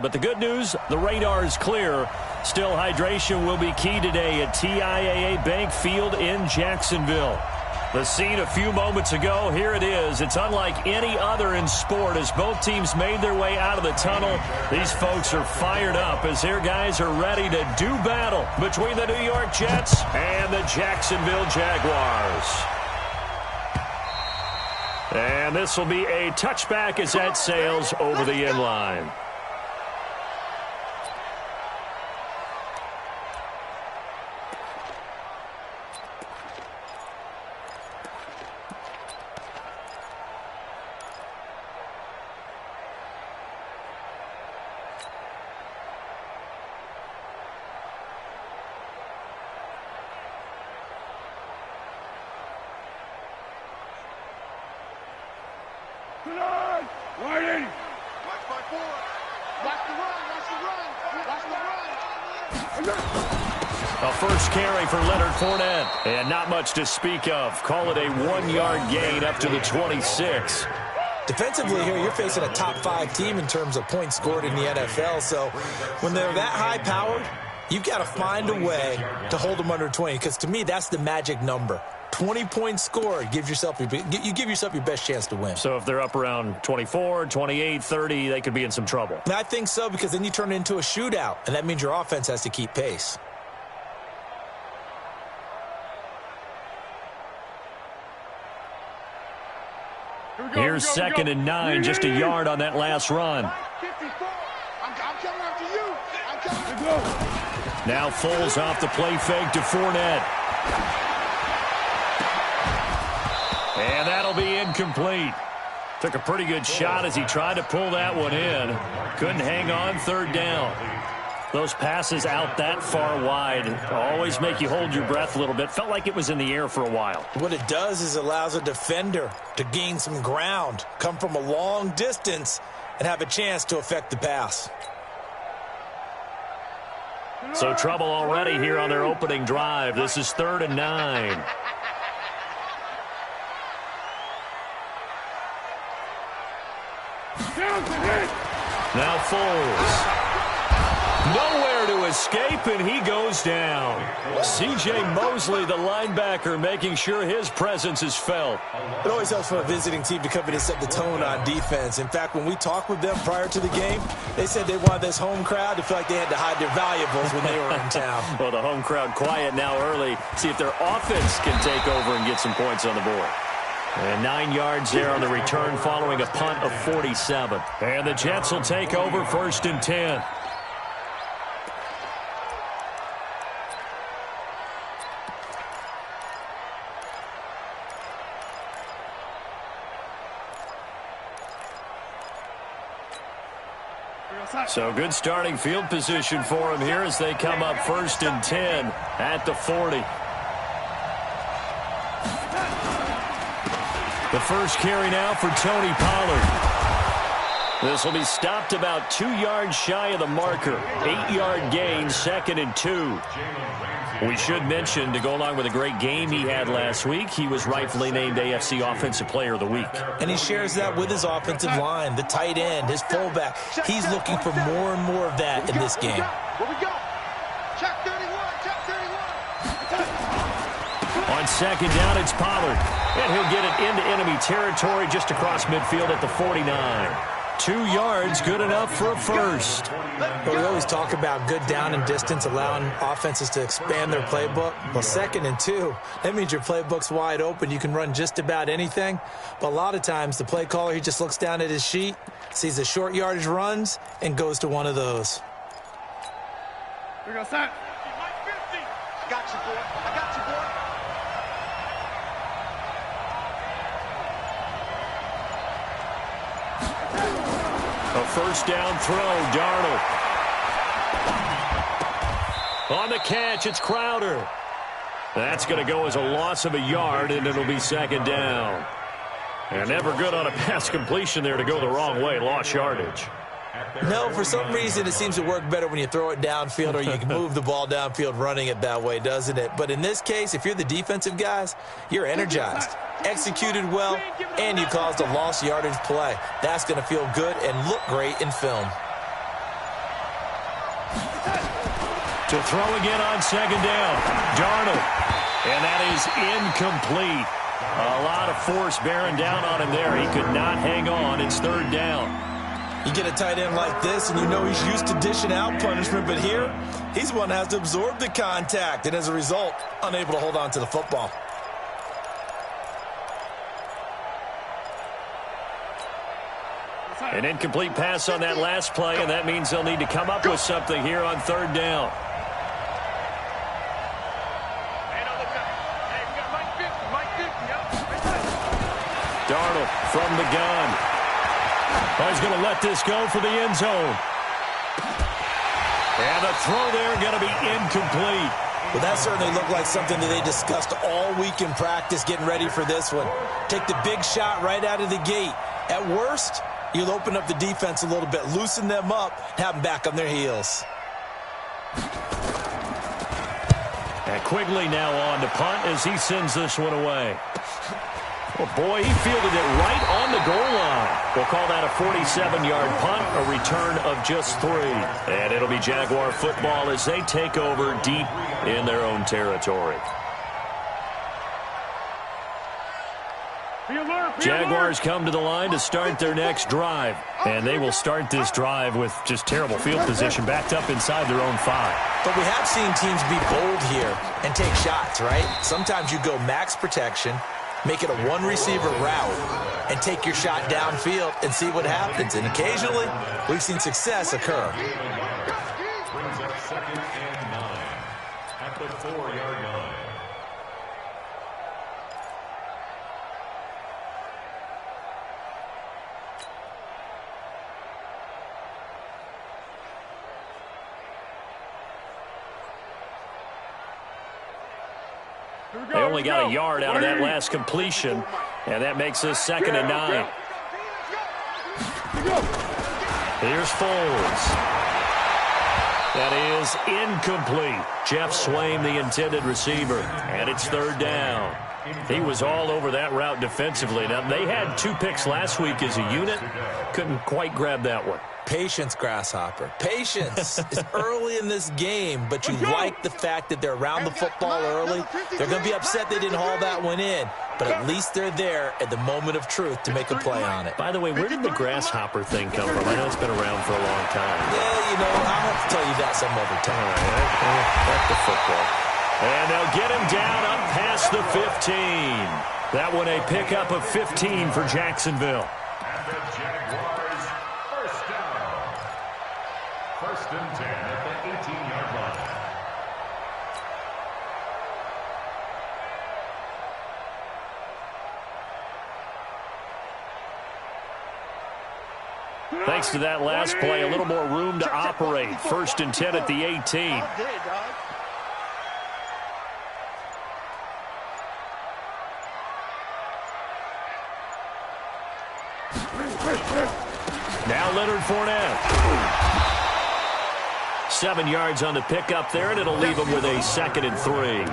But the good news, the radar is clear. Still, hydration will be key today at TIAA Bank Field in Jacksonville. The scene a few moments ago, here it is. It's unlike any other in sport as both teams made their way out of the tunnel. These folks are fired up as their guys are ready to do battle between the New York Jets and the Jacksonville Jaguars. And this will be a touchback as that sails over the end line. A first carry for Leonard Fournette, and not much to speak of. Call it a 1-yard gain up to the 26. Defensively here, you're facing a top 5 team in terms of points scored in the NFL, so when they're that high-powered, you've got to find a way to hold them under 20, because to me, that's the magic number. 20 points scored, you give yourself your best chance to win. So if they're up around 24, 28, 30, they could be in some trouble. I think so, because then you turn it into a shootout, and that means your offense has to keep pace. Here's 2nd and 9, just a yard on that last run. Now Foles off the play fake to Fournette. And that'll be incomplete. Took a pretty good shot as he tried to pull that one in. Couldn't hang on, 3rd down. Those passes out that far wide always make you hold your breath a little bit. Felt like it was in the air for a while. What it does is allows a defender to gain some ground, come from a long distance, and have a chance to affect the pass. So trouble already here on their opening drive. This is 3rd and 9. Now Foles. Nowhere to escape, and he goes down. C.J. Mosley, the linebacker, making sure his presence is felt. It always helps for a visiting team to come in and set the tone on defense. In fact, when we talked with them prior to the game, they said they wanted this home crowd to feel like they had to hide their valuables when they were in town. Well, the home crowd quiet now early. See if their offense can take over and get some points on the board. And 9 yards there on the return following a punt of 47. And the Jets will take over 1st and 10. So good starting field position for him here as they come up 1st and 10 at the 40. The first carry now for Tony Pollard. This will be stopped about 2 yards shy of the marker. 8-yard gain, 2nd and 2. We should mention, to go along with a great game he had last week, he was rightfully named AFC Offensive Player of the Week. And he shares that with his offensive line, the tight end, his fullback. He's looking for more and more of that in this game. Check 31, check 31. On 2nd down, it's Pollard. And he'll get it into enemy territory just across midfield at the 49. 2 yards, good enough for a first. But we always talk about good down and distance, allowing offenses to expand their playbook. Well, 2nd and 2, that means your playbook's wide open. You can run just about anything. But a lot of times, the play caller, he just looks down at his sheet, sees the short yardage runs, and goes to one of those. Here we go, Sam. I got you, boy. I got you, boy. A first down throw, Darnold. On the catch, it's Crowder. That's going to go as a loss of a yard, and it'll be 2nd down. And never good on a pass completion there to go the wrong way, lost yardage. No, for some reason it seems to work better when you throw it downfield or you can move the ball downfield running it that way, doesn't it? But in this case, if you're the defensive guys, you're energized, executed well, and you caused a lost yardage play. That's going to feel good and look great in film. To throw again on second down. Darnold. And that is incomplete. A lot of force bearing down on him there. He could not hang on. It's third down. You get a tight end like this, and you know he's used to dishing out punishment, but here, he's the one that has to absorb the contact, and as a result, unable to hold on to the football. An incomplete pass on that last play, and that means they'll need to come up with something here on third down. Darnold from the gun. He's going to let this go for the end zone. And the throw there going to be incomplete. Well, that certainly looked like something that they discussed all week in practice getting ready for this one. Take the big shot right out of the gate. At worst, you'll open up the defense a little bit, loosen them up, have them back on their heels. And Quigley now on to punt as he sends this one away. Well, boy, he fielded it right on the goal line. We'll call that a 47-yard punt, a return of just 3. And it'll be Jaguar football as they take over deep in their own territory. Jaguars come to the line to start their next drive. And they will start this drive with just terrible field position backed up inside their own 5. But we have seen teams be bold here and take shots, right? Sometimes you go max protection, make it a one-receiver route, and take your shot downfield and see what happens. And occasionally, we've seen success occur. Brings up second and 9 at the 4-yard line. They only got a yard out of that last completion, and that makes this second and 9. Here's Foles. That is incomplete. Jeff Swaim, the intended receiver, and it's third down. He was all over that route defensively. Now, they had 2 picks last week as a unit. Couldn't quite grab that one. Patience, Grasshopper. Patience. It's early in this game, but you like the fact that they're around the football early. They're going to be upset they didn't haul that one in, but at least they're there at the moment of truth to make a play on it. By the way, where did the Grasshopper thing come from? I know it's been around for a long time. Yeah, you know, I'll have to tell you that some other time. Back to football. And they'll get him down up past the 15. That one a pickup of 15 for Jacksonville. And the Jaguars first down. First and 10 at the 18-yard line. Thanks to that last play, a little more room to operate. First and 10 at the 18. Now Leonard Fournette. 7 yards on the pickup there, and it'll leave him with a second and 3.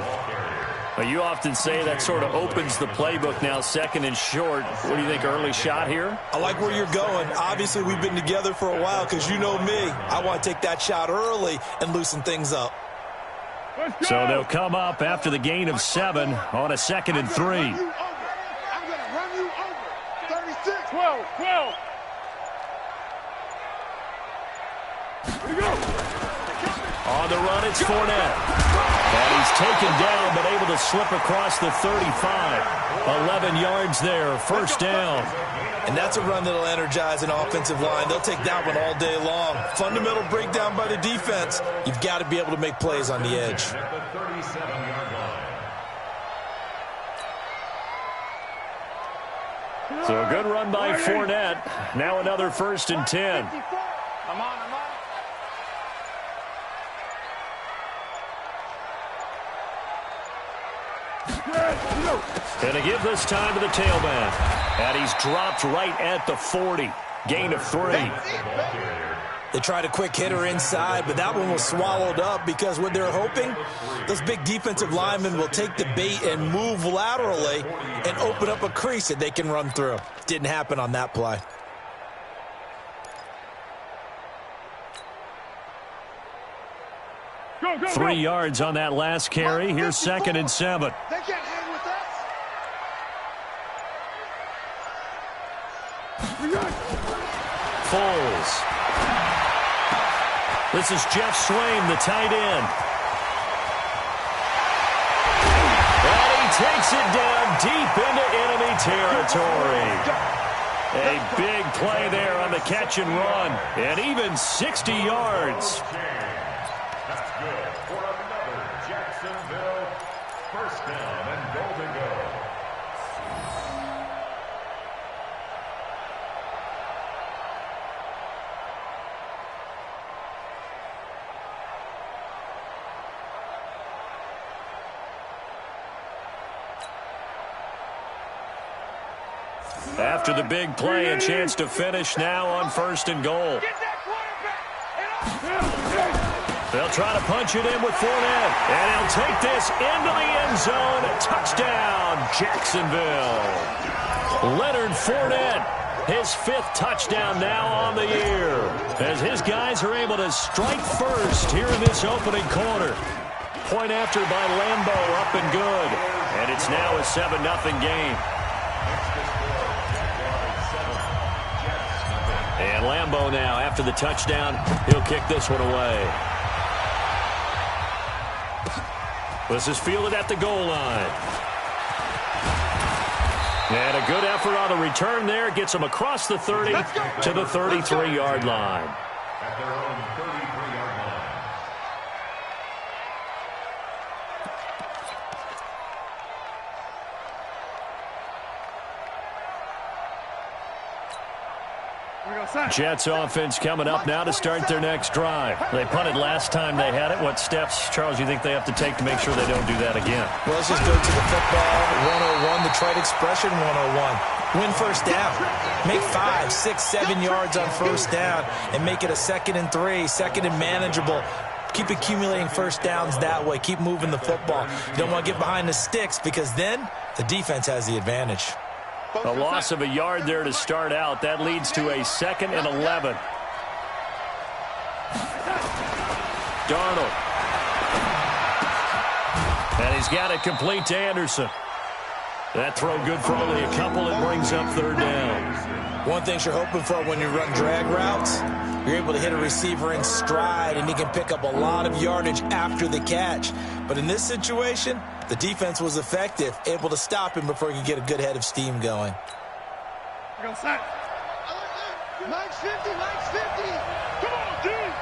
Well, you often say that sort of opens the playbook now, second and short. What do you think, early shot here? I like where you're going. Obviously, we've been together for a while because you know me. I want to take that shot early and loosen things up. So they'll come up after the gain of 7 on a second and 3. I'm going to run you over. 36. 12. Here we go. On the run, it's Fournette. And he's taken down, but able to slip across the 35. 11 yards there, first down. And that's a run that'll energize an offensive line. They'll take that one all day long. Fundamental breakdown by the defense. You've got to be able to make plays on the edge. At the 37-yard line. So a good run by Fournette. Now another first and 10. I'm on. And to give this time to the tailback. And he's dropped right at the 40. Gain of 3. They tried a quick hitter inside, but that one was swallowed up because what they're hoping, those big defensive linemen will take the bait and move laterally and open up a crease that they can run through. Didn't happen on that play. 3 yards on that last carry. Here's 2nd and 7. They can't hang with us. Foles. This is Jeff Swain, the tight end. And he takes it down deep into enemy territory. A big play there on the catch and run. And even 60 yards. That's good for another Jacksonville first down and goal to go. After the big play, a chance to finish now on 1st and goal. They'll try to punch it in with Fournette. And he'll take this into the end zone. Touchdown, Jacksonville. Leonard Fournette, his 5th touchdown now on the year. As his guys are able to strike first here in this opening quarter. Point after by Lambeau, up and good. And it's now a 7-0 game. And Lambeau now, after the touchdown, he'll kick this one away. This is fielded at the goal line. And a good effort on the return there. Gets him across the 30 to the 33-yard line. At their own 33-yard line. Jets offense coming up now to start their next drive. They punted last time they had it. What steps, Charles, you think they have to take to make sure they don't do that again? Well, let's just go to the football 101, the trite expression 101. Win first down. Make 5, 6, 7 yards on first down and make it a 2nd and 3, 2nd and manageable. Keep accumulating first downs that way. Keep moving the football. You don't want to get behind the sticks because then the defense has the advantage. A loss of a yard there to start out. That leads to a 2nd and 11. Darnold. And he's got it complete to Anderson. That throw good for only a couple. It brings up 3rd down. One thing you're hoping for when you run drag routes, you're able to hit a receiver in stride, and he can pick up a lot of yardage after the catch. But in this situation, the defense was effective, able to stop him before he could get a good head of steam going. Go set. Max 50, Max 50. Come on, dude.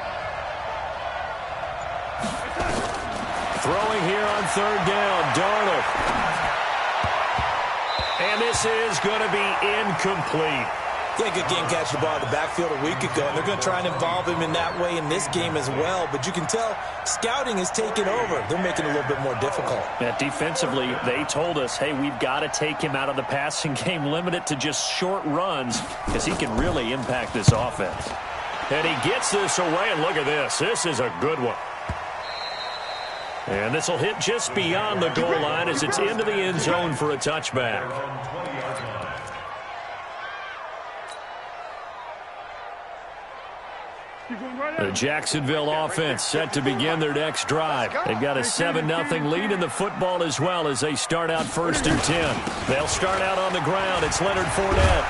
Throwing here on 3rd down, Darnold. And this is going to be incomplete. Yeah, good game catching the ball in the backfield a week ago, and they're going to try and involve him in that way in this game as well. But you can tell scouting is taking over. They're making it a little bit more difficult. Yeah, defensively, they told us, hey, we've got to take him out of the passing game, limit it to just short runs because he can really impact this offense. And he gets this away, and look at this. This is a good one. And this will hit just beyond the goal line as it's into the end zone for a touchback. The Jacksonville offense set to begin their next drive. They've got a 7-0 lead in the football as well as they start out 1st and 10. They'll start out on the ground. It's Leonard Fournette.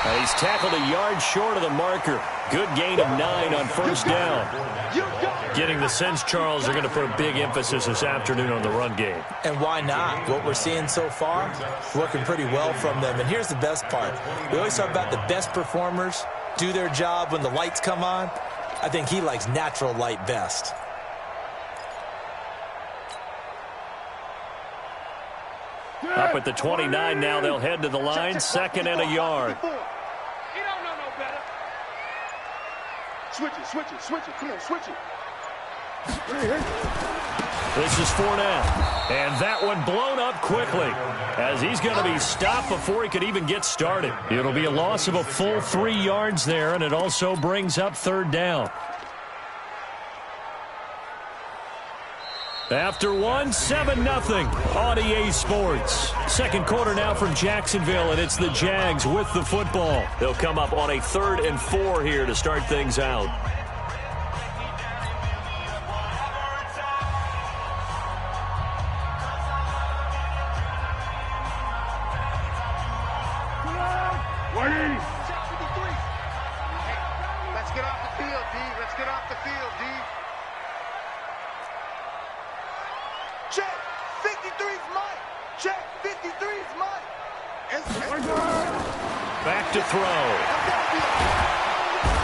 And he's tackled a yard short of the marker. Good gain of 9 on 1st down. Getting the sense, Charles, they're going to put a big emphasis this afternoon on the run game. And why not? What we're seeing so far, working pretty well from them. And here's the best part. We always talk about the best performers do their job when the lights come on. I think he likes natural light best. Up at the 29 now, they'll head to the line, 2nd and a yard. He don't know no better. Switch it, switch it, switch it. Come on, switch it. This is Fournette. And that one blown up quickly as he's going to be stopped before he could even get started. It'll be a loss of a full 3 yards there, and it also brings up 3rd down. After 7-0 on EA Sports. 2nd quarter now from Jacksonville, and it's the Jags with the football. They'll come up on a 3rd and 4 here to start things out. get off the field, D. Check. 53's mine. Check. 53's mine. Back to throw.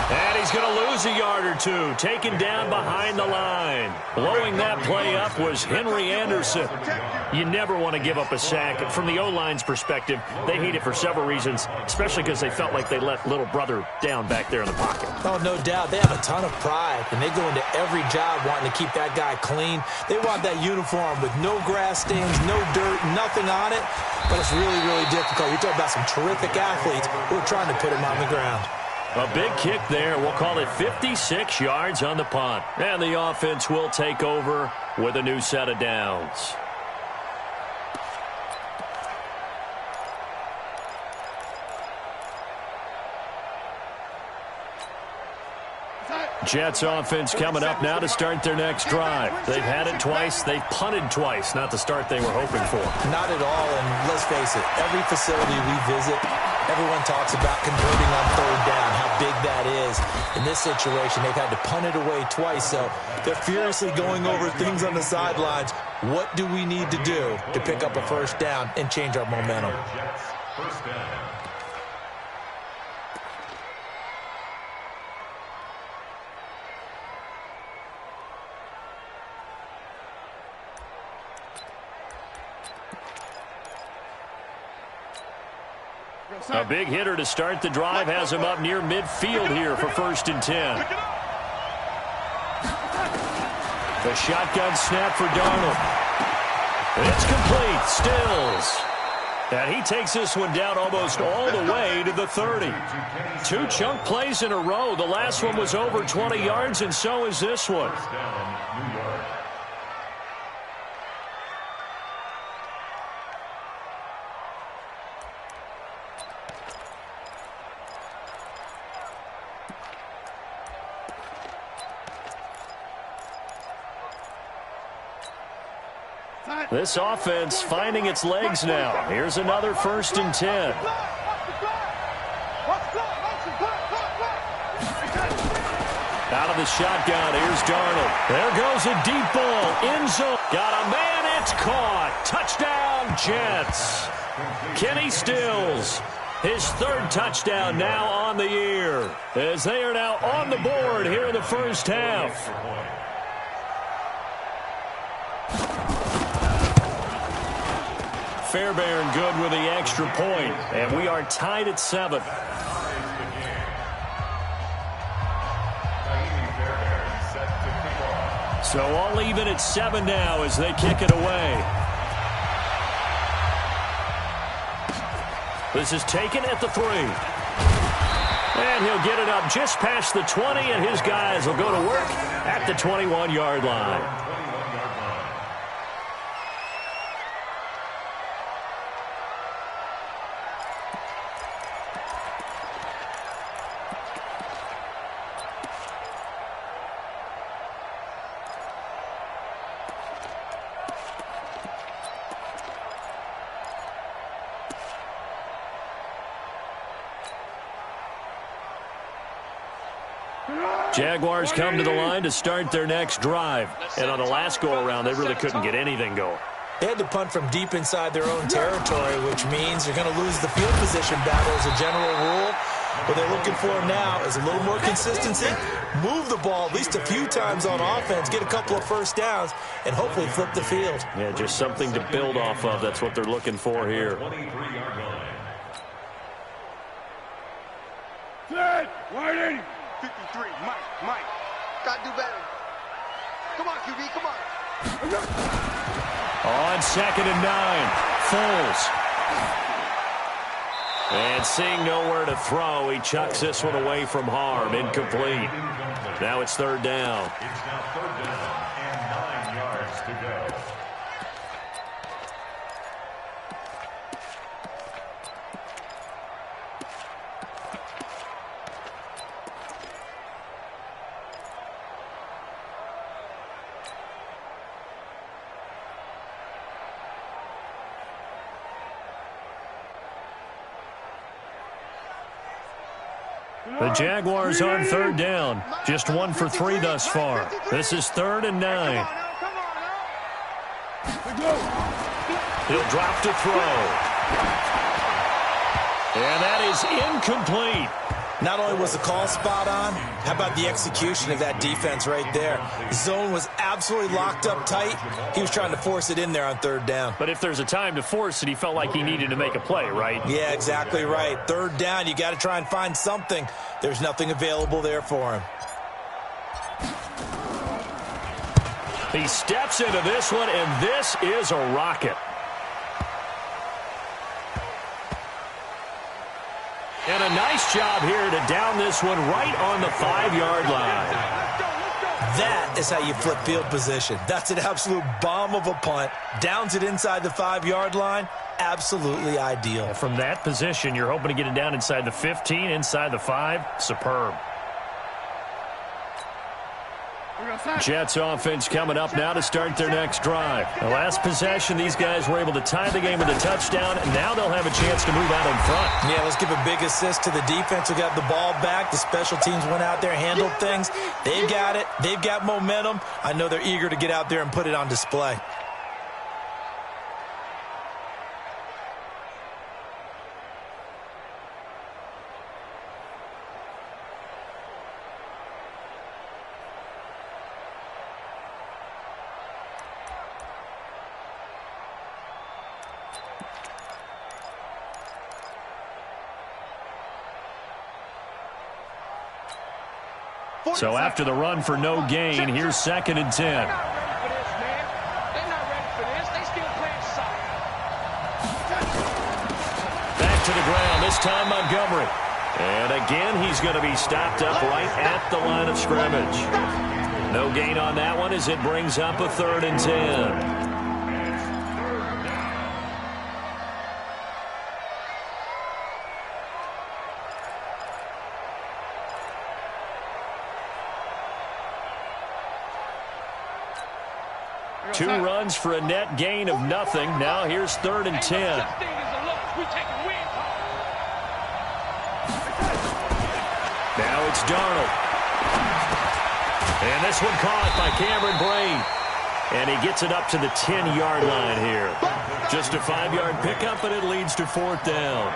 And he's going to lose a yard or two, taken down behind the line. Blowing that play up was Henry Anderson. You never want to give up a sack. From the O-line's perspective, they hate it for several reasons, especially because they felt like they let little brother down back there in the pocket. Oh, no doubt. They have a ton of pride, and they go into every job wanting to keep that guy clean. They want that uniform with no grass stains, no dirt, nothing on it. But it's really, really difficult. You're talking about some terrific athletes who are trying to put him on the ground. A big kick there. We'll call it 56 yards on the punt. And the offense will take over with a new set of downs. Jets offense coming up now to start their next drive. They've had it twice. They've punted twice. Not the start they were hoping for. Not at all, and let's face it, every facility we visit, everyone talks about converting on third down, how big that is. In this situation, they've had to punt it away twice, so they're furiously going over things on the sidelines. What do we need to do to pick up a first down and change our momentum? First down. A big hitter to start the drive has him up near midfield here for 1st and 10. The shotgun snap for Darnold. It's complete. Stills. And he takes this one down almost all the way to the 30. 2 chunk plays in a row. The last one was over 20 yards, and so is this one. First down, New York. This offense finding its legs now. Here's another 1st and 10. Out of the shotgun, here's Darnold. There goes a deep ball, end zone. Got a man, it's caught. Touchdown, Jets. Kenny Stills, his 3rd touchdown now on the year, as they are now on the board here in the first half. Fairbairn good with the extra point, and we are tied at 7. So all even at 7 now as they kick it away. This is taken at the 3. And he'll get it up just past the 20, and his guys will go to work at the 21-yard line. Jaguars come to the line to start their next drive. And on the last go-around, they really couldn't get anything going. They had to punt from deep inside their own territory, which means you're going to lose the field position battle as a general rule. What they're looking for now is a little more consistency, move the ball at least a few times on offense, get a couple of first downs, and hopefully flip the field. Yeah, just something to build off of. That's what they're looking for here. 23-yard line. Set. Wide 80. 53. Mike. Gotta do better. Come on, QB. Come on. On 2nd and 9. Foles. And seeing nowhere to throw, he chucks this one away from harm. Incomplete. Now it's 3rd down. It's now 3rd down and 9 yards to go. The Jaguars on third down. Just 1 for 3 thus far. This is 3rd and 9. He'll drop to throw. And that is incomplete. Not only was the call spot on, how about the execution of that defense right there? The zone was absolutely locked up tight. He was trying to force it in there on 3rd down. But if there's a time to force it, he felt like he needed to make a play, right? Yeah, exactly right. 3rd down, you got to try and find something. There's nothing available there for him. He steps into this one, and this is a rocket. And a nice job here to down this one right on the 5-yard line. That is how you flip field position. That's an absolute bomb of a punt. Downs it inside the 5-yard line. Absolutely ideal. From that position, you're hoping to get it down inside the 15, inside the 5. Superb. Jets offense coming up now to start their next drive. The last possession, these guys were able to tie the game with a touchdown, and now they'll have a chance to move out in front. Yeah, let's give a big assist to the defense who got the ball back. The special teams went out there, handled things. They've got it. They've got momentum. I know they're eager to get out there and put it on display. So after the run for no gain, here's 2nd and 10. Back to the ground, this time Montgomery. And again, he's going to be stopped up right at the line of scrimmage. No gain on that one as it brings up a 3rd and 10. 2 runs for a net gain of nothing. Now here's 3rd and 10. Now it's Darnold. And this one caught by Cameron Brain. And he gets it up to the 10-yard line here. Just a 5-yard pickup, and it leads to 4th down.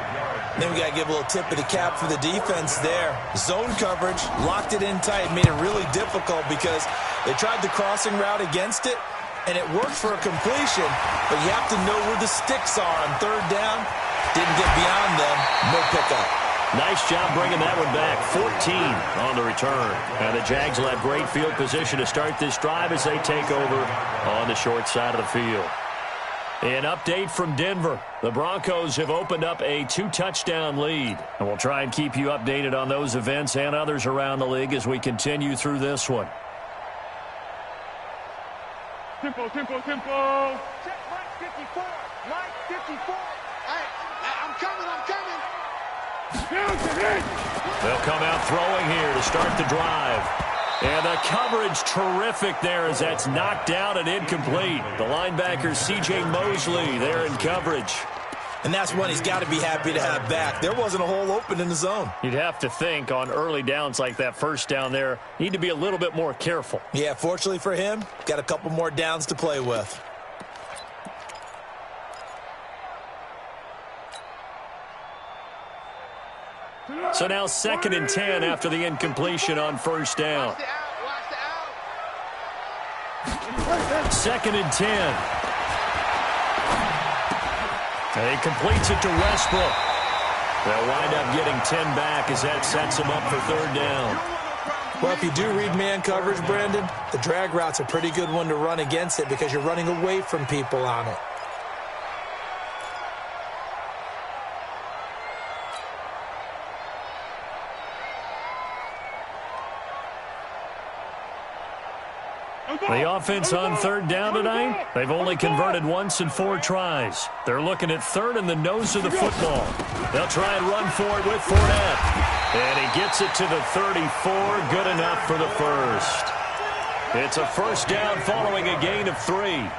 Then we got to give a little tip of the cap for the defense there. Zone coverage, locked it in tight, made it really difficult because they tried the crossing route against it, and it worked for a completion, but you have to know where the sticks are on 3rd down. Didn't get beyond them. No pickup. Nice job bringing that one back. 14 on the return. And the Jags will have great field position to start this drive as they take over on the short side of the field. An update from Denver. The Broncos have opened up a 2-touchdown lead. And we'll try and keep you updated on those events and others around the league as we continue through this one. Tempo, tempo, tempo. Check Mike 54. Mike 54. I'm coming. They'll come out throwing here to start the drive. And the coverage terrific there as that's knocked down and incomplete. The linebacker C.J. Mosley there in coverage. And that's one he's got to be happy to have back. There wasn't a hole open in the zone. You'd have to think on early downs like that first down there, need to be a little bit more careful. Yeah, fortunately for him, got a couple more downs to play with. So now 2nd and 10 after the incompletion on 1st down. 2nd and 10. And he completes it to Westbrook. They'll wind up getting 10 back as that sets him up for 3rd down. Well, if you do read man coverage, Brandon, the drag route's a pretty good one to run against it because you're running away from people on it. The offense on 3rd down tonight, they've only converted once in 4 tries. They're looking at 3rd in the nose of the football. They'll try and run for it with Fournette. And he gets it to the 34, good enough for the first. It's a 1st down following a gain of 3.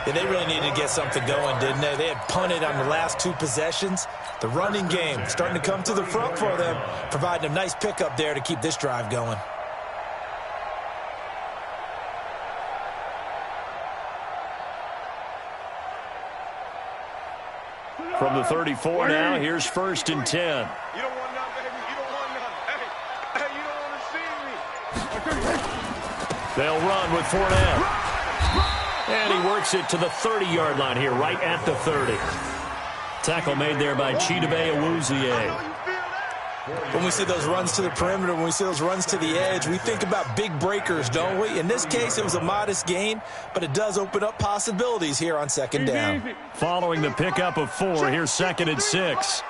Yeah, they really needed to get something going, didn't they? They had punted on the last 2 possessions. The running game starting to come to the front for them, providing a nice pickup there to keep this drive going. From the 34 now, here's 1st and 10. You don't want none, baby. You don't want none. Hey, you don't want to see me. They'll run with Fournette. And he works it to the 30-yard line here, right at the 30. Tackle made there by Chidobe Awuzie. When we see those runs to the perimeter, when we see those runs to the edge, we think about big breakers, don't we? In this case, it was a modest gain, but it does open up possibilities here on 2nd down. Following the pickup of 4, here's 2nd and 6.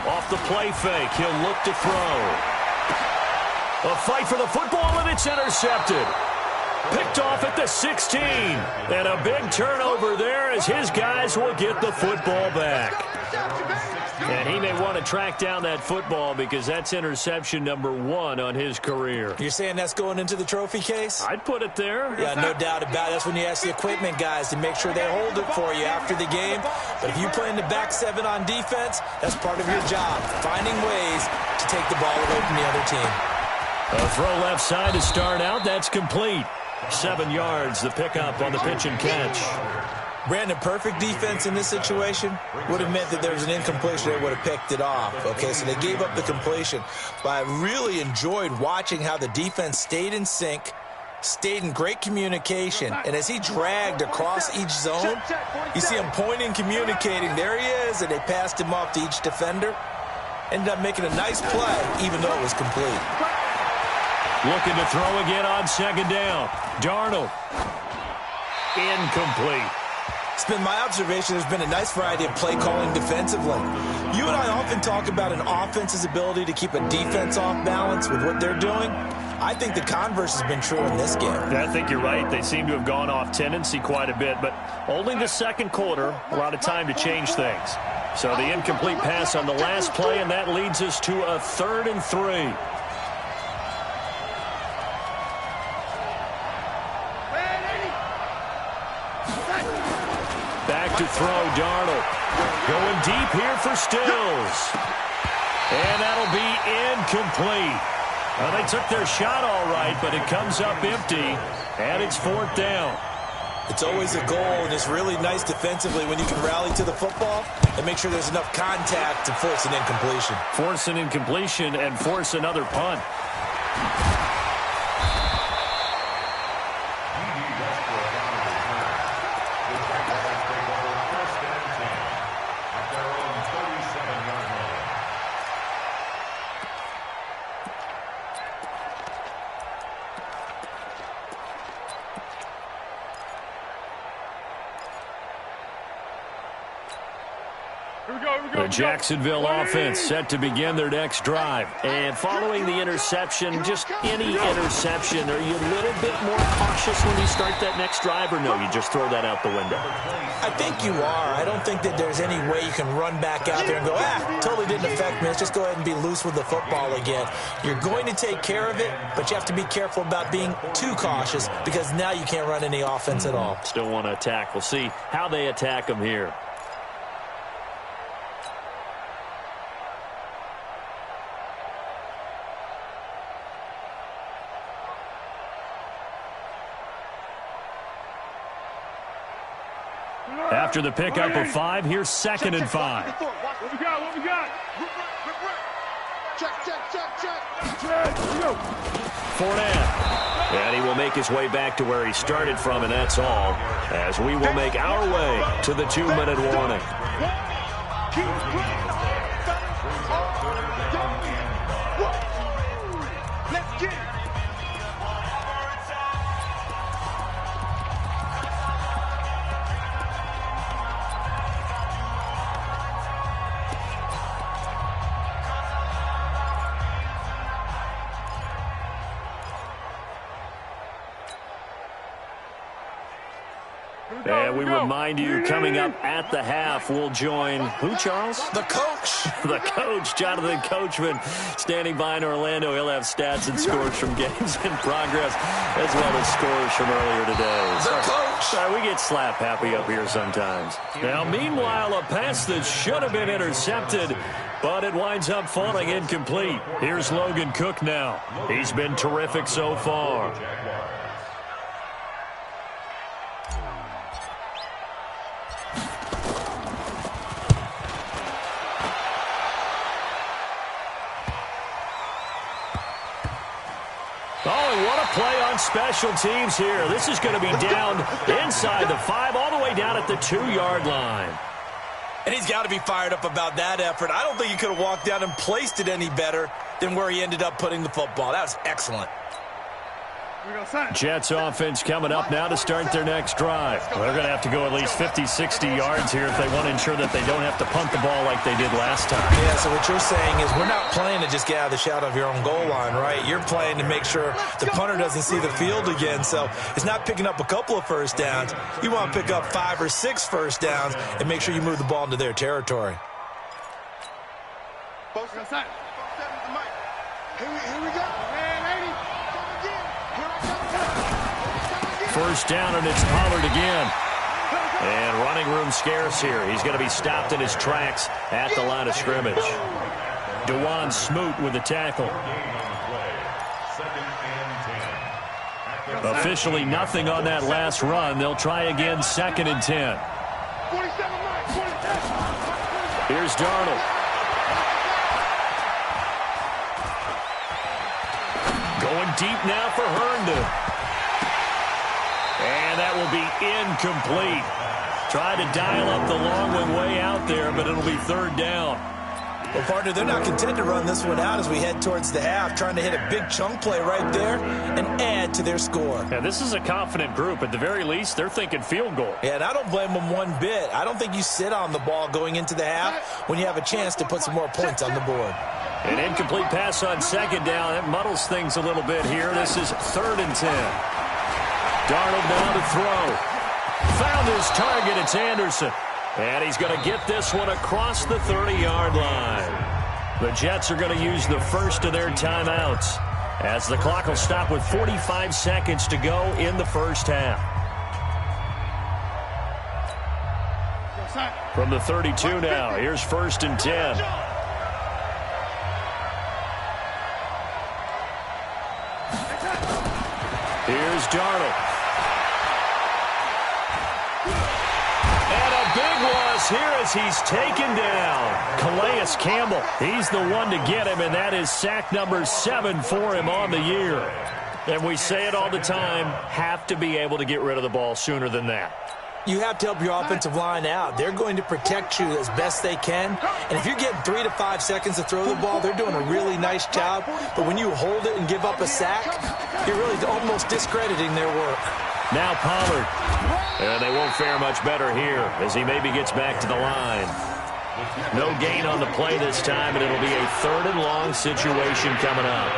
Off the play fake, he'll look to throw. A fight for the football, and it's intercepted. Picked off at the 16. And a big turnover there as his guys will get the football back. And he may want to track down that football because that's interception number 1 on his career. You're saying that's going into the trophy case? I'd put it there. Yeah, no doubt about it. That's when you ask the equipment guys to make sure they hold it for you after the game. But if you play in the back 7 on defense, that's part of your job, finding ways to take the ball away from the other team. A throw left side to start out. That's complete. 7 yards, the pickup on the pitch and catch. Brandon, perfect defense in this situation would have meant that there was an incompletion. They would have picked it off. Okay, so they gave up the completion. But I really enjoyed watching how the defense stayed in sync, stayed in great communication. And as he dragged across each zone, you see him pointing, communicating. There he is, and they passed him off to each defender. Ended up making a nice play, even though it was complete. Looking to throw again on 2nd down. Darnold. Incomplete. It's been my observation there's been a nice variety of play calling defensively. You and I often talk about an offense's ability to keep a defense off balance with what they're doing. I think the converse has been true in this game. I think you're right. They seem to have gone off tendency quite a bit, but only the 2nd quarter, a lot of time to change things. So the incomplete pass on the last play, and that leads us to a 3rd and 3. Back to throw, Darnold. Going deep here for Stills. And that'll be incomplete. Well, they took their shot all right, but it comes up empty, and it's 4th down. It's always a goal, and it's really nice defensively when you can rally to the football and make sure there's enough contact to force an incompletion. Force an incompletion and force another punt. The Jacksonville offense set to begin their next drive. And following the interception, just any interception, are you a little bit more cautious when you start that next drive, or no, you just throw that out the window? I think you are. I don't think that there's any way you can run back out there and go, totally didn't affect me. Let's just go ahead and be loose with the football again. You're going to take care of it, but you have to be careful about being too cautious because now you can't run any offense at all. Still want to attack. We'll see how they attack them here. After the pickup of 5, here's 2nd and 5. What we got? What we got? Check. Fournette. And he will make his way back to where he started from, and that's all. As we will make our way to the 2-minute warning. Let's get it. And we remind you, coming up at the half, we'll join who, Charles? The coach. The coach, Jonathan Coachman, standing by in Orlando. He'll have stats and scores from games in progress, as well as scores from earlier today. The coach. Sorry, we get slap happy up here sometimes. Now, meanwhile, a pass that should have been intercepted, but it winds up falling incomplete. Here's Logan Cook now. He's been terrific so far. Oh, and what a play on special teams here. This is going to be down inside the 5, all the way down at the 2-yard line. And he's got to be fired up about that effort. I don't think he could have walked down and placed it any better than where he ended up putting the football. That was excellent. Jets offense coming up now to start their next drive. They're going to have to go at least 50, 60 yards here if they want to ensure that they don't have to punt the ball like they did last time. Yeah, so what you're saying is we're not playing to just get out of the shadow of your own goal line, right? You're playing to make sure the punter doesn't see the field again. So it's not picking up a couple of first downs. You want to pick up 5 or 6 first downs and make sure you move the ball into their territory. Both sides. Here we go. First down, and it's Pollard again. And running room scarce here. He's going to be stopped in his tracks at the line of scrimmage. DeJuan Smoot with the tackle. Officially nothing on that last run. They'll try again, 2nd and 10. Here's Darnold. Going deep now for Herndon. And that will be incomplete. Tried to dial up the long one way out there, but it'll be 3rd down. Well, partner, they're not content to run this one out as we head towards the half, trying to hit a big chunk play right there and add to their score. Yeah, this is a confident group. At the very least, they're thinking field goal. Yeah, and I don't blame them one bit. I don't think you sit on the ball going into the half when you have a chance to put some more points on the board. An incomplete pass on 2nd down. That muddles things a little bit here. This is 3rd and 10. Darnold now to throw. Found his target. It's Anderson. And he's going to get this one across the 30-yard line. The Jets are going to use the first of their timeouts as the clock will stop with 45 seconds to go in the first half. From the 32 now, here's 1st and 10. Here's Darnold. Here as he's taken down. Calais Campbell, he's the one to get him, and that is sack number 7 for him on the year. And we say it all the time, have to be able to get rid of the ball sooner than that. You have to help your offensive line out. They're going to protect you as best they can. And if you're getting 3 to 5 seconds to throw the ball, they're doing a really nice job. But when you hold it and give up a sack, you're really almost discrediting their work. Now Pollard. And they won't fare much better here as he maybe gets back to the line. No gain on the play this time, and it'll be a 3rd and long situation coming up.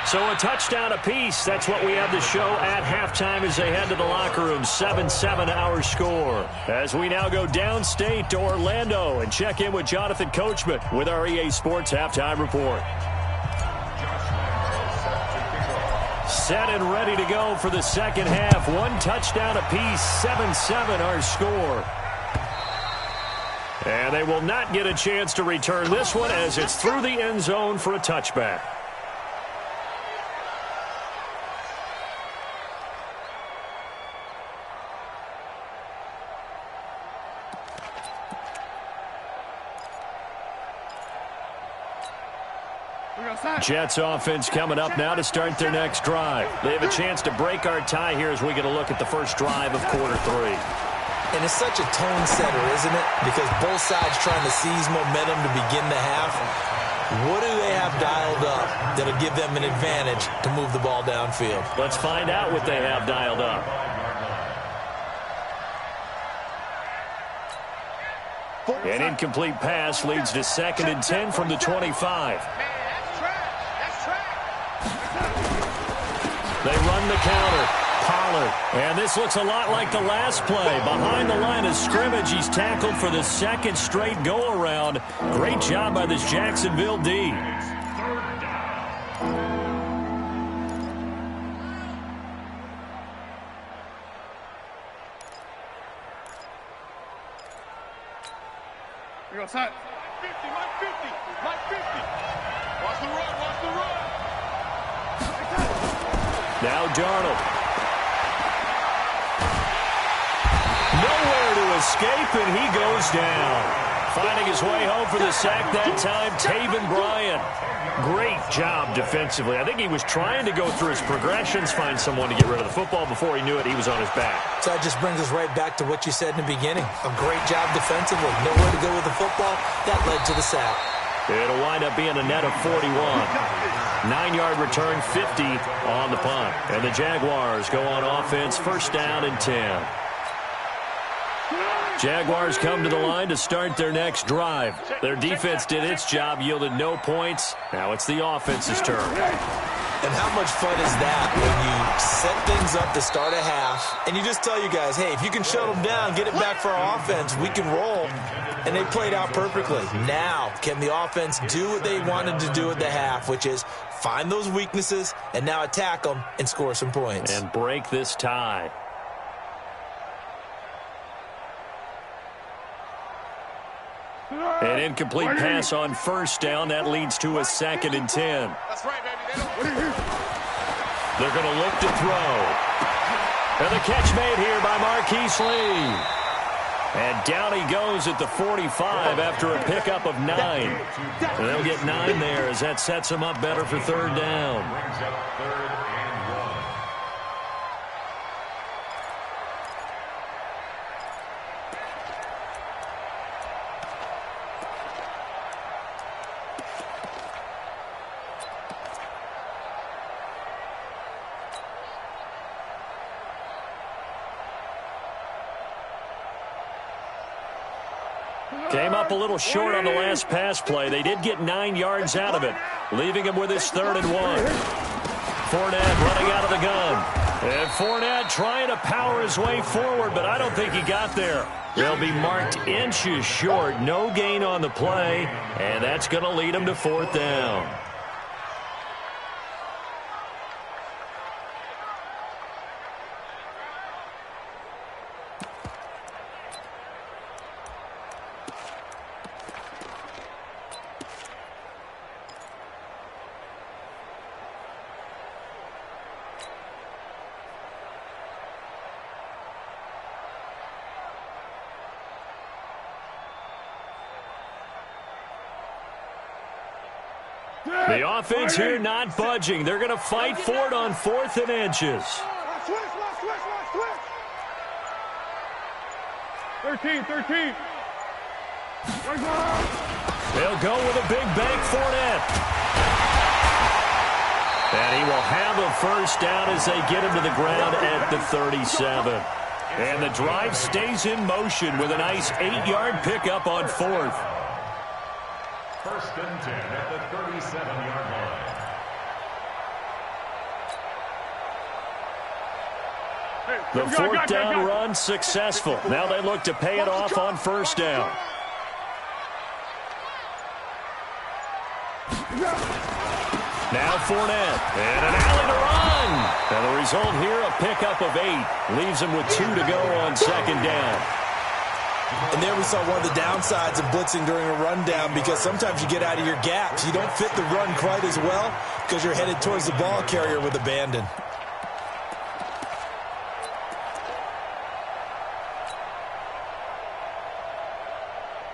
So a touchdown apiece. That's what we have to show at halftime as they head to the locker room. 7-7 our score. As we now go downstate to Orlando and check in with Jonathan Coachman with our EA Sports Halftime Report. Set and ready to go for the second half. 1 touchdown apiece, 7-7 our score. And they will not get a chance to return this one as it's through the end zone for a touchback. Jets offense coming up now to start their next drive. They have a chance to break our tie here as we get a look at the first drive of quarter 3. And it's such a tone setter, isn't it? Because both sides trying to seize momentum to begin the half. What do they have dialed up that'll give them an advantage to move the ball downfield? Let's find out what they have dialed up. An incomplete pass leads to 2nd and 10 from the 25. They run the counter. Pollard. And this looks a lot like the last play. Behind the line of scrimmage, he's tackled for the second straight go-around. Great job by this Jacksonville D. We go outside. Mike 50, Mike 50. Watch the run, watch the run. Now Darnold. Nowhere to escape, and he goes down. Finding his way home for the sack that time, Taven Bryan. Great job defensively. I think he was trying to go through his progressions, find someone to get rid of the football. Before he knew it, he was on his back. So that just brings us right back to what you said in the beginning. A great job defensively. Nowhere to go with the football. That led to the sack. It'll wind up being a net of 41. 9-yard return, 50 on the punt. And the Jaguars go on offense, first down and 10. Jaguars come to the line to start their next drive. Their defense did its job, yielded no points. Now it's the offense's turn. And how much fun is that when you set things up to start a half, and you just tell you guys, hey, if you can shut them down, get it back for our offense, we can roll. And they played out perfectly. Now, can the offense do what they wanted to do at the half, which is find those weaknesses and now attack them and score some points. And break this tie. An incomplete pass on first down. That leads to a 2nd and 10. That's right, baby. They're going to look to throw. And the catch made here by Marquise Lee. And down he goes at the 45 after a pickup of 9. And they'll get 9 there as that sets him up better for third down. Brings up 3rd and 1. Came up a little short on the last pass play. They did get 9 yards out of it, leaving him with his 3rd and 1. Fournette running out of the gun. And Fournette trying to power his way forward, but I don't think he got there. They'll be marked inches short. No gain on the play, and that's going to lead him to 4th down. The offense here not budging. They're going to fight for it on 4th and inches. 13. They'll go with a big bank Fournette. And he will have a first down as they get him to the ground at the 37. And the drive stays in motion with a nice 8-yard pickup on 4th. 1st and 10 at the 37-yard line. The 4th down run successful. Now they look to pay it off on first down. Now Fournette, and an alley to run. And the result here, a pickup of 8. Leaves him with 2 to go on 2nd down. And there we saw one of the downsides of blitzing during a rundown, because sometimes you get out of your gaps. You don't fit the run quite as well because you're headed towards the ball carrier with abandon.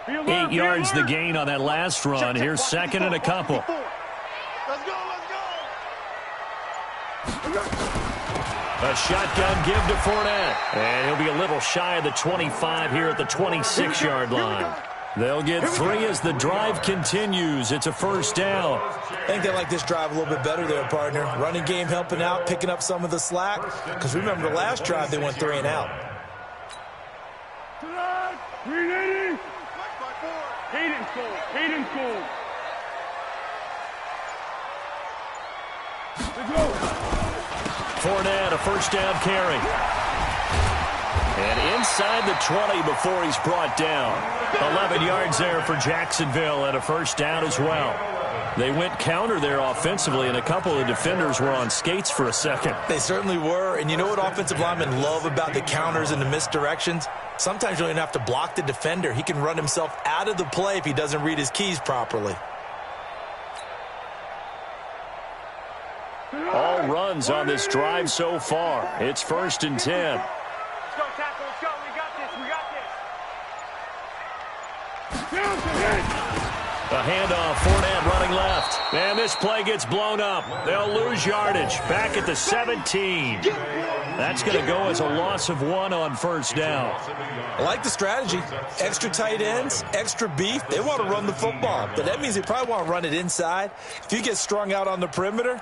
Eight yards the gain on that last run. Here's 2nd and a couple. Let's go. A shotgun give to Fournette. And he'll be a little shy of the 25 here at the 26-yard line. They'll get 3 as the drive continues. It's a first down. I think they like this drive a little bit better there, partner. Running game helping out, picking up some of the slack. Because remember, the last drive they went 3 and out. 380. Hayden scored. Let's go. Fournette, a first down carry. And inside the 20 before he's brought down. 11 yards there for Jacksonville and a first down as well. They went counter there offensively, and a couple of defenders were on skates for a second. They certainly were, and you know what offensive linemen love about the counters and the misdirections? Sometimes you don't even have to block the defender. He can run himself out of the play if he doesn't read his keys properly. All runs on this drive so far. It's 1st and 10. Let's go, tackle. Let's go. We got this. We got this. A handoff, Fournette running left. And this play gets blown up. They'll lose yardage. Back at the 17. That's going to go as a loss of 1 on first down. I like the strategy. Extra tight ends, extra beef. They want to run the football, but that means they probably want to run it inside. If you get strung out on the perimeter,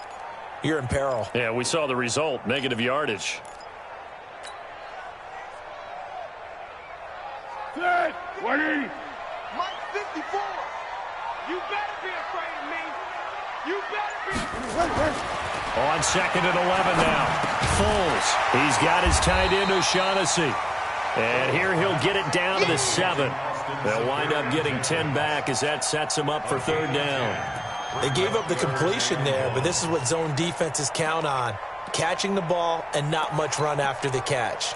you're in peril. Yeah, we saw the result, negative yardage. Set. 180. Mike 54. You better be afraid of me. You better be. On 2nd and 11 now. Foles. He's got his tight end O'Shaughnessy. And here he'll get it down to the 7. They'll wind up getting 10 back as that sets him up for 3rd down. They gave up the completion there, but this is what zone defenses count on. Catching the ball and not much run after the catch.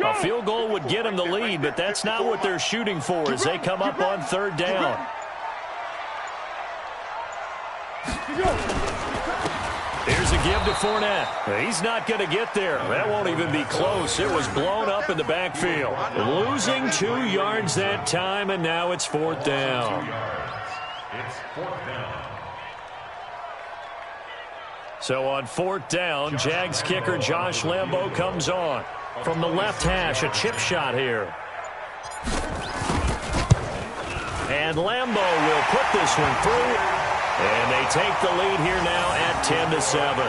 A field goal would get them the lead, but that's not what they're shooting for as they come up on 3rd down. Here's a give to Fournette. He's not going to get there. That won't even be close. It was blown up in the backfield. Losing 2 yards that time, and now it's 4th down. It's 4th down. So on 4th down, Jags kicker Josh Lambo comes on. From the left hash, a chip shot here. And Lambo will put this one through. And they take the lead here now at 10-7.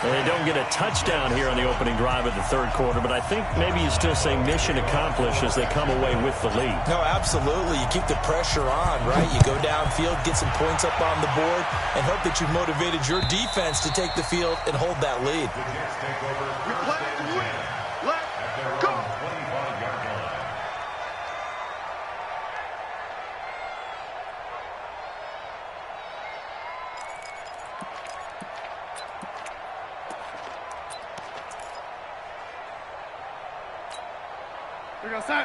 And they don't get a touchdown here on the opening drive of the 3rd quarter, but I think maybe you still say mission accomplished as they come away with the lead. No, absolutely. You keep the pressure on, right? You go downfield, get some points up on the board, and hope that you've motivated your defense to take the field and hold that lead. We play to win. Let's go. 25-yard line.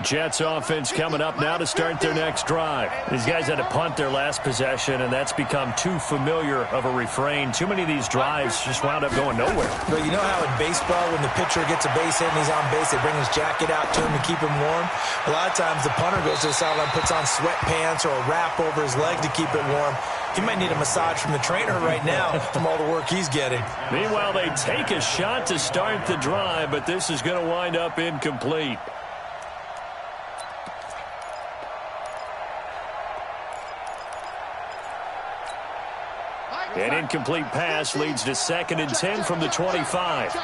Jets offense coming up now to start their next drive. These guys had to punt their last possession, and that's become too familiar of a refrain. Too many of these drives just wound up going nowhere. But you know how in baseball, when the pitcher gets a base hit and he's on base, they bring his jacket out to him to keep him warm? A lot of times the punter goes to the sideline, puts on sweatpants or a wrap over his leg to keep it warm. He might need a massage from the trainer right now from all the work he's getting. Meanwhile, they take a shot to start the drive, but this is going to wind up incomplete. An incomplete pass leads to 2nd and 10 from the 25.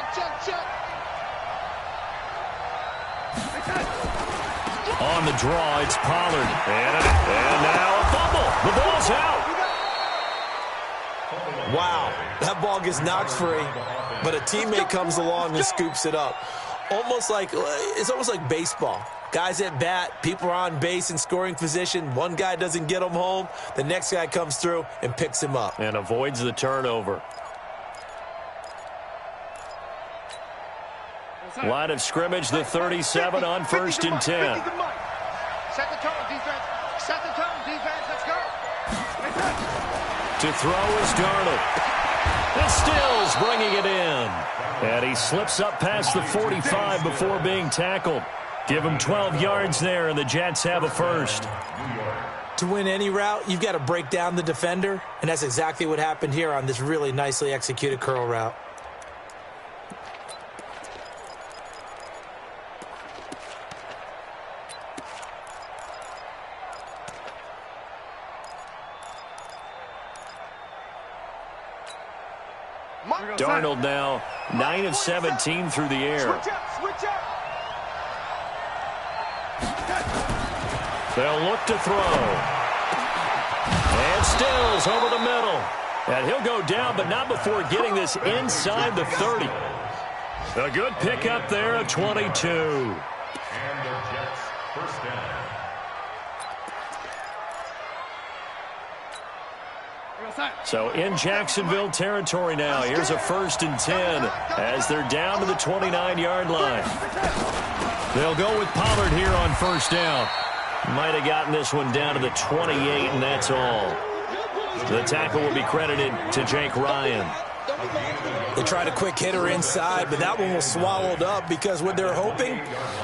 On the draw, it's Pollard. And now a fumble. The ball's out. Wow, that ball gets knocked free, but a teammate comes along and scoops it up. It's almost like baseball. Guys at bat, people are on base in scoring position. One guy doesn't get him home. The next guy comes through and picks him up. And avoids the turnover. Line of scrimmage, the 37 on 1st and 10. Set the tone, defense. Set the tone, defense. Let's go. To throw is Darnold. And Stills bringing it in. And he slips up past the 45 before being tackled. Give him 12 yards there, and the Jets have a first. To win any route, you've got to break down the defender, and that's exactly what happened here on this really nicely executed curl route. Darnold now 9 of 17 through the air. Switch up. They'll look to throw. And Stills over the middle. And he'll go down, but not before getting this inside the 30. A good pickup there at 22. And the Jets first down. So in Jacksonville territory now. Here's a 1st and 10 as they're down to the 29-yard line. They'll go with Pollard here on 1st down. Might have gotten this one down to the 28, and that's all. The tackle will be credited to Jake Ryan. They tried a quick hitter inside, but that one was swallowed up because what they're hoping,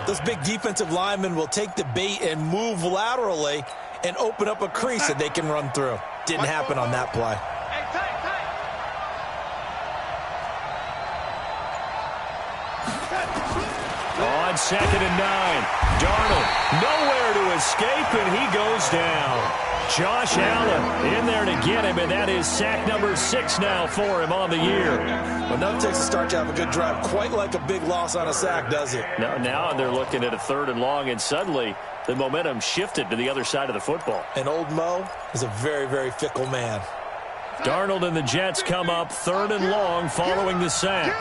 those big defensive linemen will take the bait and move laterally and open up a crease that they can run through. Didn't happen on that play. On 2nd and 9, Darnold nowhere to escape, and he goes down. Josh Allen in there to get him, and that is sack number 6 now for him on the year. Well, nothing takes a start to have a good drive quite like a big loss on a sack, does it? Now they're looking at a 3rd and long, and suddenly the momentum shifted to the other side of the football. And old Mo is a very, very fickle man. Darnold and the Jets come up 3rd and long following the sack.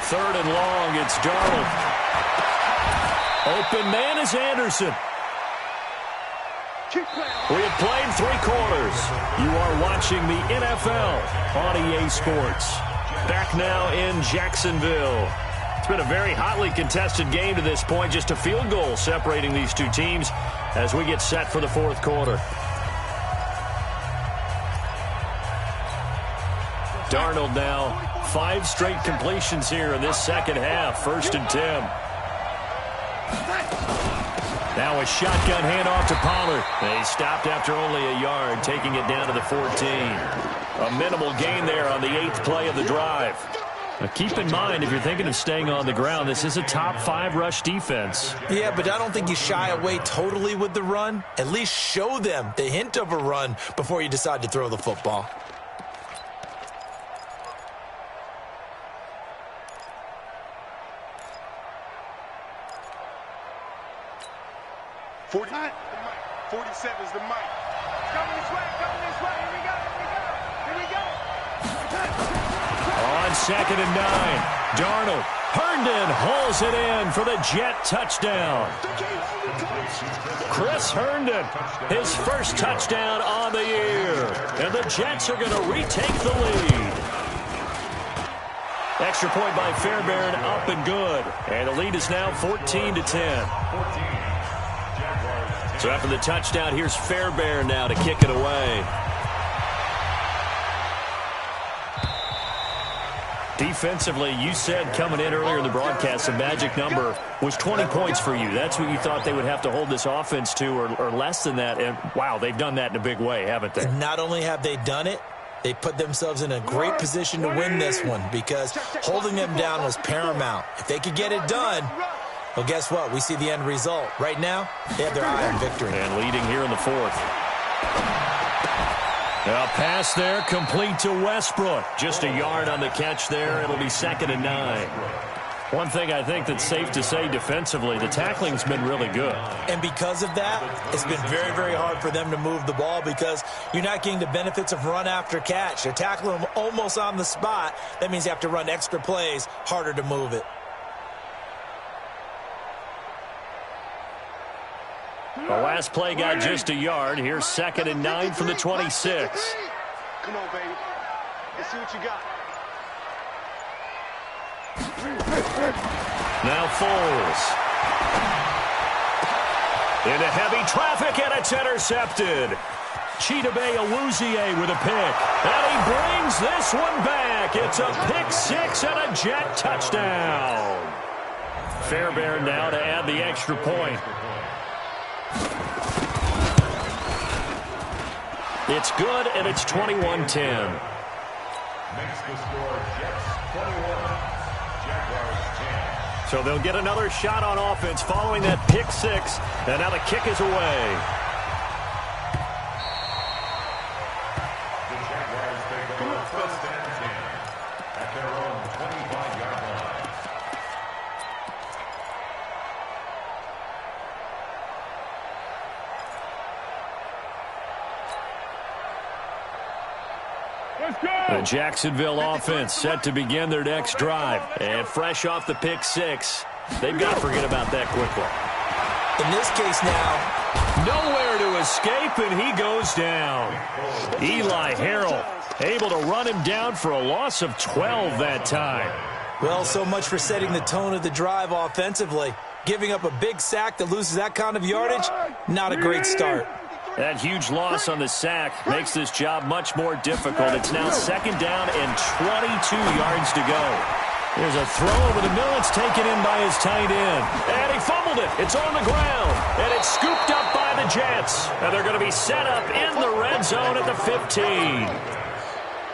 3rd and long, it's Darnold. Open man is Anderson. We have played 3 quarters. You are watching the NFL on EA Sports. Back now in Jacksonville. It's been a very hotly contested game to this point. Just a field goal separating these two teams as we get set for the 4th quarter. Darnold now 5 straight completions here in this second half. 1st and 10. Now a shotgun handoff to Pollard. They stopped after only a yard, taking it down to the 14. A minimal gain there on the 8th play of the drive. Now keep in mind, if you're thinking of staying on the ground, this is a top 5 rush defense. Yeah, but I don't think you shy away totally with the run. At least show them the hint of a run before you decide to throw the football. The mic. 47's the mic. Coming this way. Here we go. On 2nd and 9, Darnold. Herndon hauls it in for the Jet touchdown. Chris Herndon, his first touchdown on the year. And the Jets are going to retake the lead. Extra point by Fairbairn, up and good. And the lead is now 14-10. So after the touchdown, here's Fairbairn now to kick it away. Defensively, you said coming in earlier in the broadcast, the magic number was 20 points for you. That's what you thought they would have to hold this offense to, or less than that. And, wow, they've done that in a big way, haven't they? And not only have they done it, they put themselves in a great position to win this one because holding them down was paramount. If they could get it done, well, guess what? We see the end result. Right now, they have their eye on victory. And leading here in the 4th. A pass there, complete to Westbrook. Just a yard on the catch there. It'll be 2nd and 9. One thing I think that's safe to say defensively, the tackling's been really good. And because of that, it's been very, very hard for them to move the ball because you're not getting the benefits of run after catch. They're tackling them almost on the spot. That means you have to run extra plays, harder to move it. The last play got just a yard. Here's 2nd and 9 from the 26. Come on, baby. Let's see what you got. Now Foles. Into heavy traffic, and it's intercepted. Chidobe Awuzie with a pick. And he brings this one back. It's a pick 6 and a Jet touchdown. Fairbairn now to add the extra point. It's good, and it's 21-10. Makes the score Jets 21, Jaguars 10. So they'll get another shot on offense following that pick 6, and now the kick is away. The Jaguars take The Jacksonville offense set to begin their next drive. And fresh off the pick six, they've got to forget about that quickly. In this case now, nowhere to escape, and he goes down. Eli Harrell able to run him down for a loss of 12 that time. well, so much for setting the tone of the drive offensively. Giving up a big sack that loses that kind of yardage, not a great start. That huge loss on the sack makes this job much more difficult. It's now second down and 22 yards to go. There's a throw over the middle. It's taken in by his tight end. And he fumbled it. It's on the ground. And it's scooped up by the Jets. And they're going to be set up in the red zone at the 15.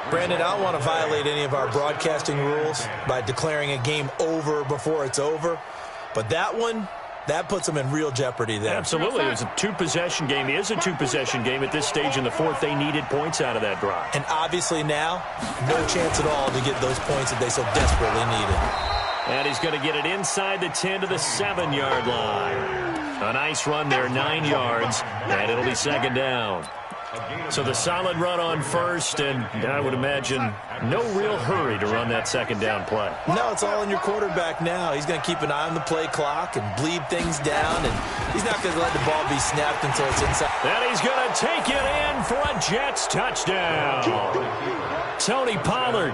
Brandon, I don't want to violate any of our broadcasting rules by declaring a game over before it's over. But that one, that puts them in real jeopardy there. Absolutely. It was a two-possession game. It is a two-possession game. At this stage in the fourth, they needed points out of that drive. And obviously now, no chance at all to get those points that they so desperately needed. And he's going to get it inside the 10 to the 7-yard line. A nice run there, 9 yards, and it'll be second down. So the solid run on first, and I would imagine no real hurry to run that second down play. No, it's all on your quarterback now. He's going to keep an eye on the play clock and bleed things down, and he's not going to let the ball be snapped until it's inside. And he's going to take it in for a Jets touchdown. Tony Pollard,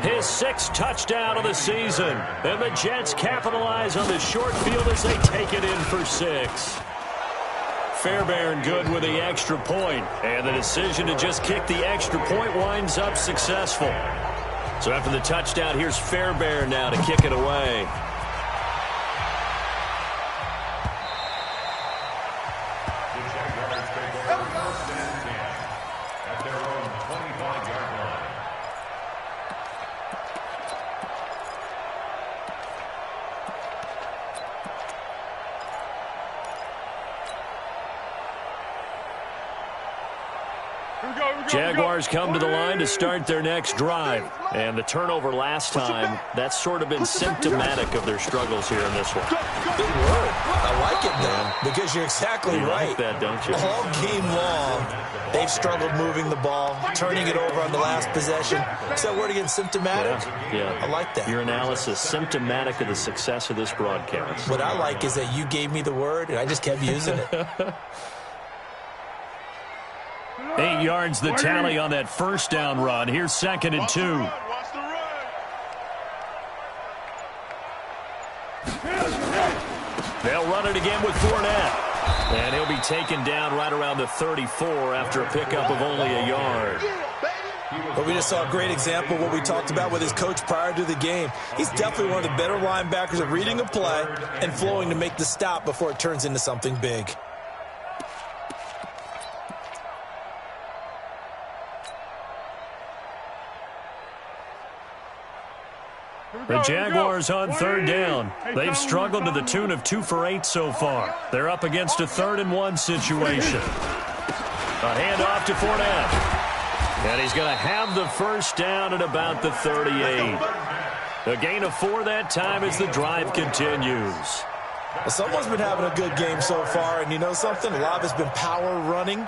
his 6th touchdown of the season. And the Jets capitalize on the short field as they take it in for 6. Fairbairn good with the extra point, and the decision to just kick the extra point winds up successful. So after the touchdown, here's Fairbairn now to kick it away. The Jaguars take over 1st and 10 at their own 25-yard line. Jaguars come to the line to start their next drive. And the turnover last time, that's sort of been symptomatic of their struggles here in this one. Good word. I like it, man, because you're exactly You right. like that, don't you? All game long, they've struggled moving the ball, turning it over on the last possession. Is that word again, symptomatic? Yeah. I like that. Your analysis, symptomatic of the success of this broadcast. What I like is that you gave me the word, and I just kept using it. 8 yards the tally on that first down run. Here's 2nd and 2. They'll run it again with Fournette. And he'll be taken down right around the 34 after a pickup of only a yard. But we just saw a great example of what we talked about with his coach prior to the game. He's definitely one of the better linebackers at reading a play and flowing to make the stop before it turns into something big. The Jaguars on 3rd down. They've struggled to the tune of 2 for 8 so far. They're up against a 3rd and 1 situation. A handoff to Fournette. And he's going to have the first down at about the 38. A gain of 4 that time as the drive continues. Well, someone's been having a good game so far, and you know something? A lot of it's been power running.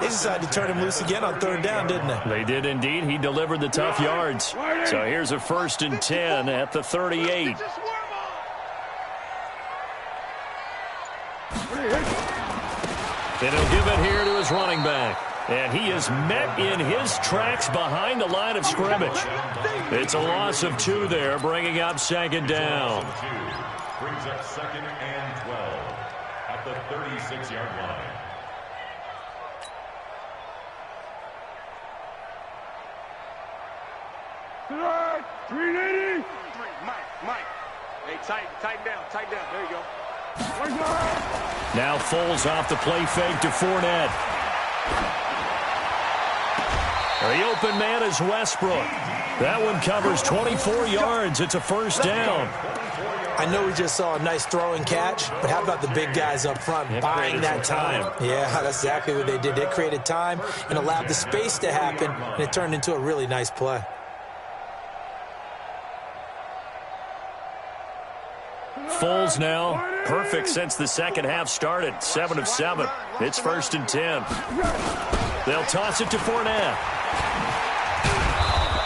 They decided to turn him loose again on 3rd down, didn't they? They did indeed. He delivered the tough yards. So here's a 1st and 10 at the 38. And he'll give it here to his running back. And he is met in his tracks behind the line of scrimmage. It's a loss of 2 there, bringing up 2nd down. Brings up 2nd and 12 at the 36-yard line. Tonight, 380. Mike. Hey, tighten down. There you go. Now Foles off the play fake to Fournette. The open man is Westbrook. That one covers 24 yards. It's a 1st down. I know we just saw a nice throw and catch, but how about the big guys up front buying that time? Yeah, that's exactly what they did. They created time and allowed the space to happen, and it turned into a really nice play. Foles now, perfect since the second half started. 7 of 7. It's 1st and 10. They'll toss it to Fournette.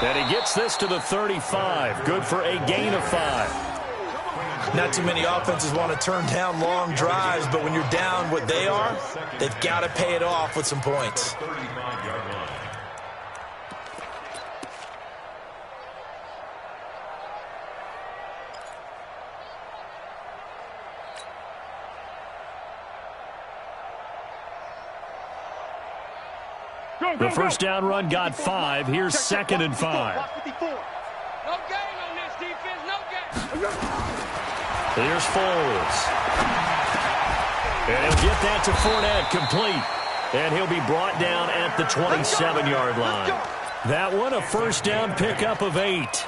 And he gets this to the 35. Good for a gain of 5. Not too many offenses want to turn down long drives, but when you're down what they are, they've got to pay it off with some points. The first down run got 5. Here's 2nd and 5. No gain on this defense, no gain. Here's Foles. And he'll get that to Fournette, complete. And he'll be brought down at the 27-yard line. That one, a first down pickup of 8.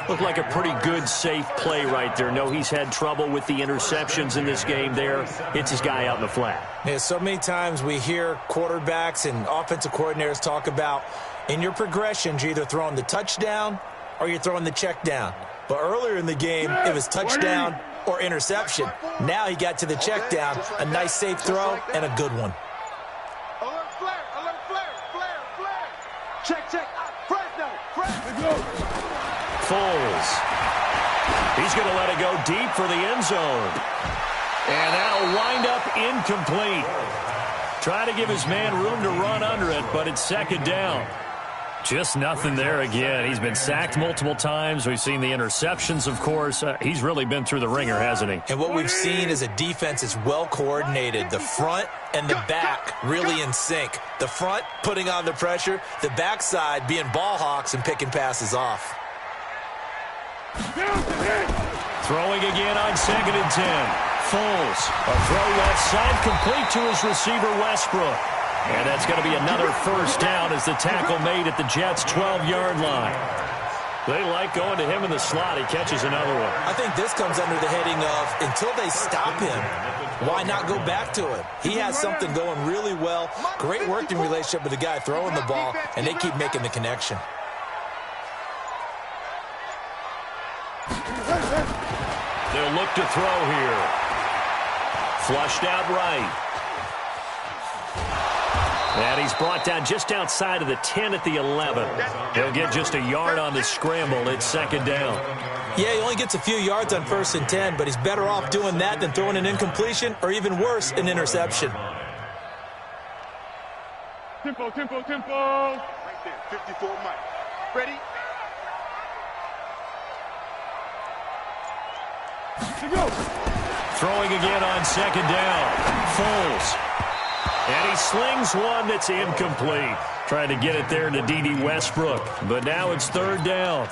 Looked like a pretty good, safe play right there. No, he's had trouble with the interceptions in this game there. Hits his guy out in the flat. Yeah, so many times we hear quarterbacks and offensive coordinators talk about in your progressions, you're either throwing the touchdown or you're throwing the check down. But earlier in the game, it was touchdown or interception. Now he got to the check down, a nice safe throw, and a good one. Alert flare, flare. Check. Fresno. Foles. He's going to let it go deep for the end zone. And that'll wind up incomplete. Trying to give his man room to run under it, but it's 2nd down. Just nothing there again. He's been sacked multiple times. We've seen the interceptions, of course. He's really been through the ringer, hasn't he? And what we've seen is a defense that's well coordinated. The front and the back really in sync. The front putting on the pressure, the backside being ball hawks and picking passes off. Throwing again on 2nd and 10. Foles. A throw left side, complete to his receiver, Westbrook. And that's going to be another first down as the tackle made at the Jets' 12-yard line. They like going to him in the slot. He catches another one. I think this comes under the heading of until they stop him, why not go back to it? He has something going really well. Great working relationship with the guy throwing the ball, and they keep making the connection. They'll look to throw here. Flushed out right. And he's brought down just outside of the 10 at the 11. He'll get just a yard on the scramble. It's 2nd down. Yeah, he only gets a few yards on 1st and 10, but he's better off doing that than throwing an incompletion or even worse, an interception. Tempo. Right there, 54 Mike. Ready? Go. Throwing again on 2nd down. Foles. And he slings one that's incomplete. Trying to get it there to D.D. Westbrook. But now it's 3rd down.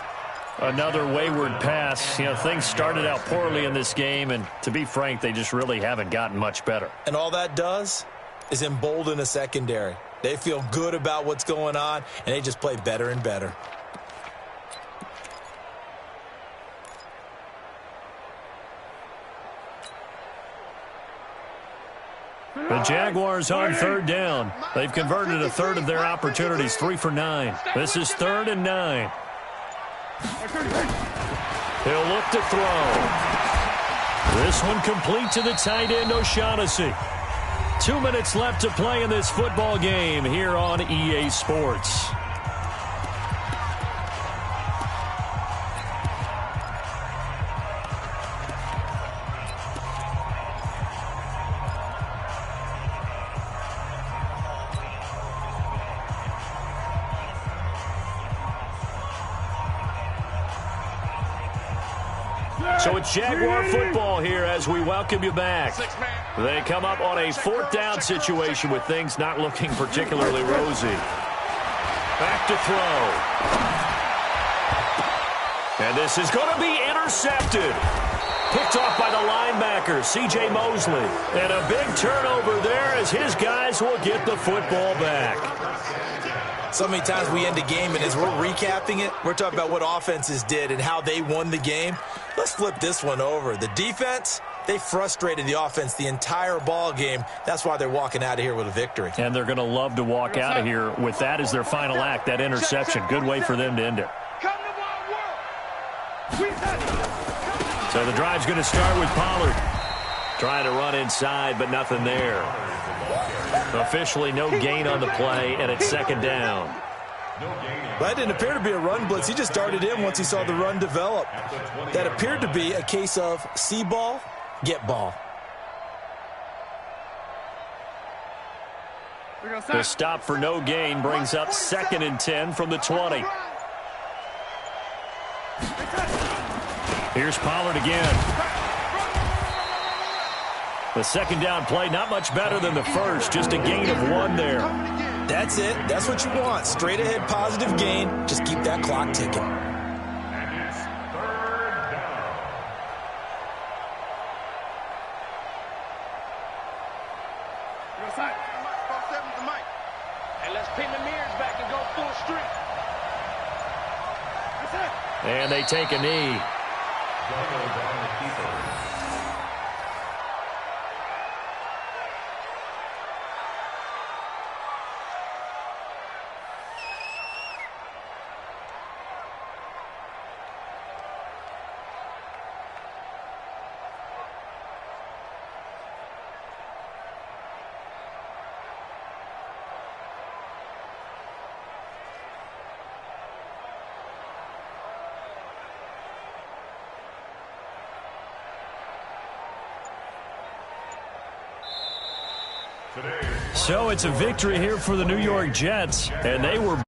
Another wayward pass. You know, things started out poorly in this game, and to be frank, they just really haven't gotten much better. And all that does is embolden a secondary. They feel good about what's going on, and they just play better and better. The Jaguars on 3rd down. They've converted a third of their opportunities, 3 for 9. This is 3rd and 9. He'll look to throw. This one complete to the tight end, O'Shaughnessy. 2 minutes left to play in this football game here on EA Sports. So it's Jaguar football here as we welcome you back. They come up on a 4th down situation with things not looking particularly rosy. Back to throw. And this is going to be intercepted. Picked off by the linebacker, C.J. Mosley. And a big turnover there as his guys will get the football back. So many times we end a game, and as we're recapping it, we're talking about what offenses did and how they won the game. Let's flip this one over. The defense, they frustrated the offense the entire ball game. That's why they're walking out of here with a victory. And they're going to love to walk out of here with that as their final act, that interception. Good way for them to end it. So the drive's going to start with Pollard. Trying to run inside, but nothing there. Officially no gain on the play, and it's 2nd down. That didn't appear to be a run blitz. He just darted in once he saw the run develop. That appeared to be a case of see ball, get ball. The stop for no gain brings up 2nd and 10 from the 20. Here's Pollard again. The second down play, not much better than the first, just a gain of 1 there. That's it. That's what you want. Straight ahead positive gain. Just keep that clock ticking. And it's 3rd down. And let's pin the mirrors back and go full street. And they take a knee. Double down the keeper. So it's a victory here for the New York Jets, and they were